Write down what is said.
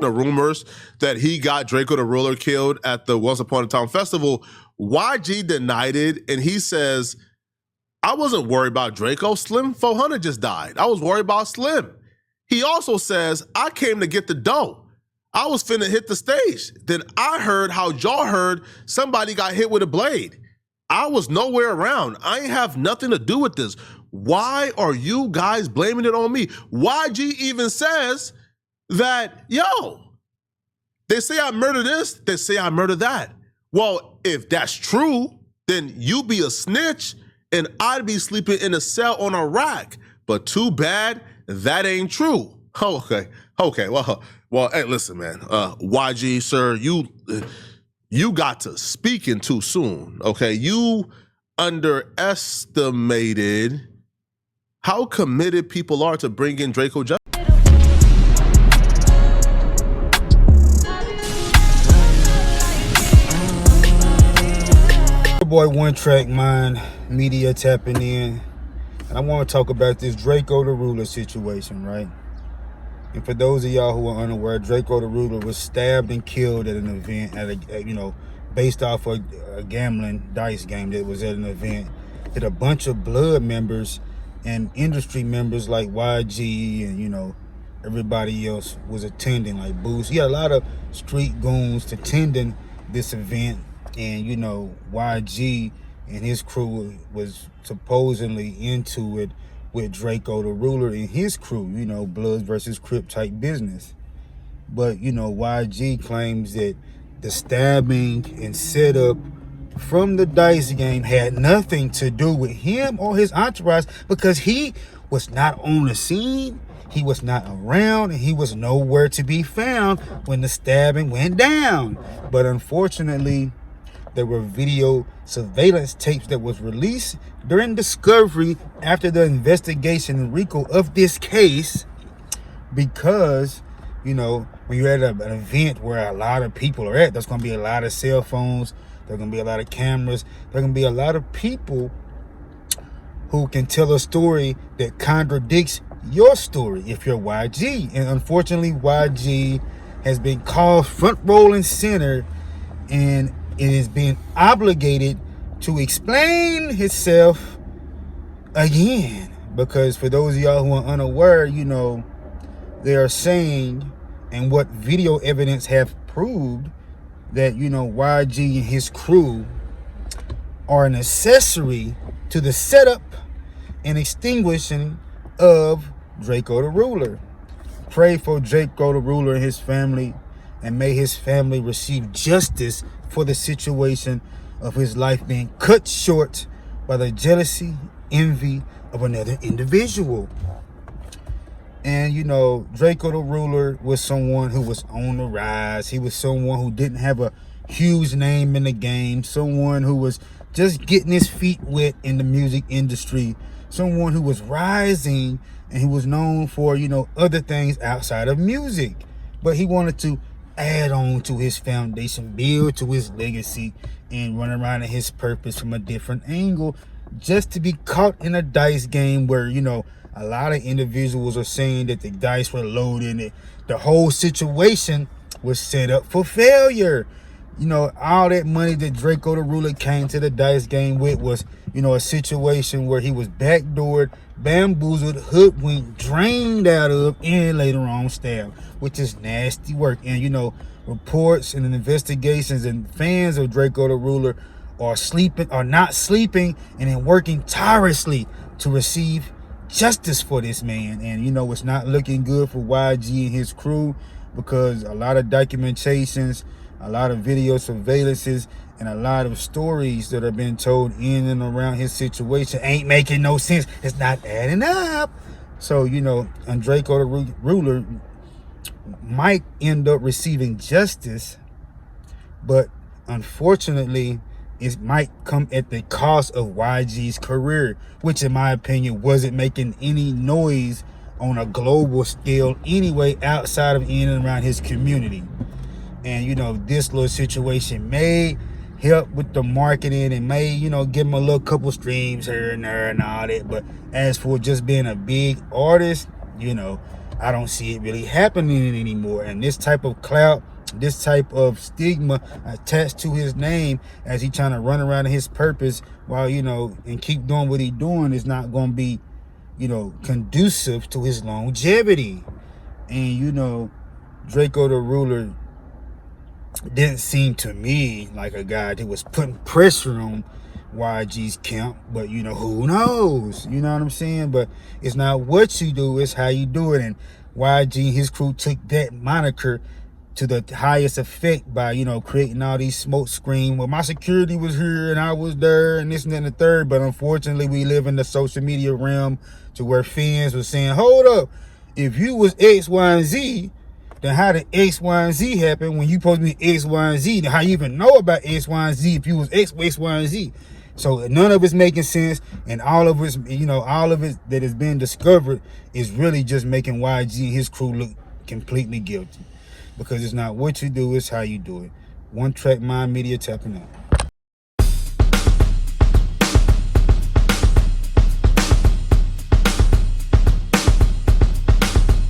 the rumors that he got Draco the Ruler killed at the Once Upon a Time festival, YG denied it, and he says, I wasn't worried about Draco. Slim 400 just died. I was worried about Slim. He also says, I came to get the dough. I was finna hit the stage. Then I heard how y'all heard somebody got hit with a blade. I was nowhere around. I ain't have nothing to do with this. Why are you guys blaming it on me? YG even says that, yo, they say I murdered this, they say I murdered that. Well, if that's true, then you be a snitch and I'd be sleeping in a cell on a rack. But too bad, that ain't true. Okay, well, hey, listen, man. YG, sir, you got to speaking too soon, okay? You underestimated how committed people are to bring in Draco Justice. Boy, One Track Mind Media tapping in, and I want to talk about this Draco the Ruler situation, right? And for those of y'all who are unaware, Draco the Ruler was stabbed and killed at an event based off of a gambling dice game that was at an event that a bunch of blood members and industry members like YG and everybody else was attending, like Boost. You had a lot of street goons attending this event. And YG and his crew was supposedly into it with Draco the Ruler and his crew, Bloods versus Crip type business. But YG claims that the stabbing and setup from the dice game had nothing to do with him or his entourage, because he was not on the scene, he was not around, and he was nowhere to be found when the stabbing went down. But unfortunately, there were video surveillance tapes that was released during discovery after the investigation in RICO of this case, because, when you're at an event where a lot of people are at, there's going to be a lot of cell phones, there's going to be a lot of cameras, there's going to be a lot of people who can tell a story that contradicts your story if you're YG. And unfortunately, YG has been called front row and center, and it is being obligated to explain himself again. Because for those of y'all who are unaware, they are saying, and what video evidence have proved, that YG and his crew are an accessory to the setup and extinguishing of Draco the Ruler. Pray for Draco the Ruler and his family, and may his family receive justice for the situation of his life being cut short by the jealousy, envy of another individual. And Draco the Ruler was someone who was on the rise. He was someone who didn't have a huge name in the game, someone who was just getting his feet wet in the music industry, someone who was rising, and who was known for other things outside of music. But he wanted to add on to his foundation, build to his legacy, and run around in his purpose from a different angle, just to be caught in a dice game where a lot of individuals are saying that the dice were loaded and the whole situation was set up for failure. All that money that Draco the Ruler came to the dice game with was a situation where he was backdoored, bamboozled, hoodwinked, drained out of, and later on stabbed, which is nasty work. And reports and investigations and fans of Draco the Ruler are not sleeping and then working tirelessly to receive justice for this man. And it's not looking good for YG and his crew, because a lot of documentations, a lot of video surveillances, and a lot of stories that are being told in and around his situation ain't making no sense. It's not adding up. So, and Draco the Ruler might end up receiving justice, but unfortunately, it might come at the cost of YG's career, which in my opinion wasn't making any noise on a global scale anyway, outside of in and around his community. And this little situation may help with the marketing and may give him a little couple streams here and there and all that, but as for just being a big artist, I don't see it really happening anymore. And this type of clout, this type of stigma attached to his name as he trying to run around in his purpose while, and keep doing what he doing is not going to be, conducive to his longevity. And, Draco the Ruler didn't seem to me like a guy that was putting pressure on YG's camp, but who knows? You know what I'm saying? But it's not what you do, it's how you do it. And YG and his crew took that moniker to the highest effect by, creating all these smoke screen. Well, my security was here and I was there and this and that and the third. But unfortunately, we live in the social media realm to where fans were saying, hold up, if you was X, Y, and Z, then how did X, Y, and Z happen when you supposed to be X, Y, and Z? Then how you even know about X, Y, and Z if you was X, Y, and Z? So none of it's making sense, and all of it that has been discovered is really just making YG and his crew look completely guilty. Because it's not what you do, it's how you do it. One Track Mind Media tapping out.